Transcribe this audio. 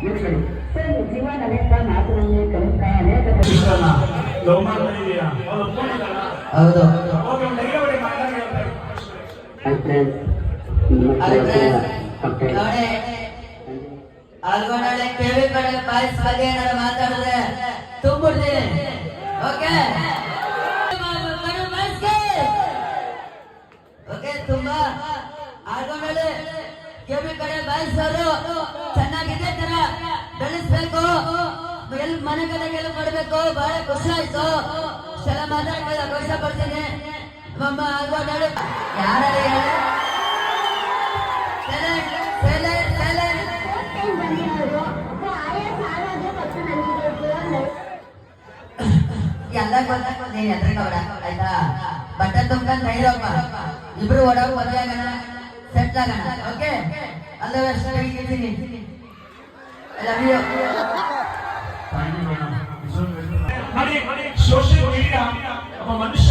ಜೀವನ ಅನೇಕ ಮಾತುಗಳಲ್ಲಿ ಕಲಿತ ಅನೇಕ ಹೌದು ನೋಡಿ ಅಲ್ಗೊಂಡಳೆ ಕೇಳಿ ಕಡೆ ಬಾಯ್ಸ್ ಬಗ್ಗೆ ಏನಾರ ಮಾತಾಡಿದ್ರೆ ತುಂಬಿಡ್ತೀನಿ. ಓಕೆ ಓಕೆ ತುಂಬಾ ಆಲ್ಗೊಂಡಳೆ ಕೇಳಿ ಕಡೆ ಬಾಯ್ಸ್ ಅವರು ಚೆನ್ನಾಗಿದೆ ತರ ಬೆಳೆಸ್ಬೇಕು, ಎಲ್ಲಿ ಮನೆ ಕಡೆಗೆಲ್ಲ ಮಾಡಬೇಕು. ಬಹಳ ಖುಷಿ ಆಯ್ತು. ಇಷ್ಟೆಲ್ಲ ಮಾತಾಡ್ಕೊಳ್ಳ ಖುಷಿ ಪಡ್ತೀನಿ. ನಮ್ಮ ಆಲ್ಗೊಂಡಳೆ ಯಾರು ಎಲ್ಲ ಗೊತ್ತಾಗ ನೀನ್ ಎದ್ರಕಬೇಡ ಆಯ್ತಾ. ಬಟ್ಟೆ ತುಂಬ್ಕೊಂಡ್ ನೈರಪ್ಪ ಇಬ್ರು ಓಡಾಗ ಮದುವೆ ಆಗೋಣ, ಸೆಟ್ಲ್ ಆಗೋಣ. ಓಕೆ ಅಲ್ಲವೇ ಇದ್ದೀನಿ. ಸೋಷಿಯಲ್ ಮೀಡಿಯಾ ಒಬ್ಬ ಮನುಷ್ಯ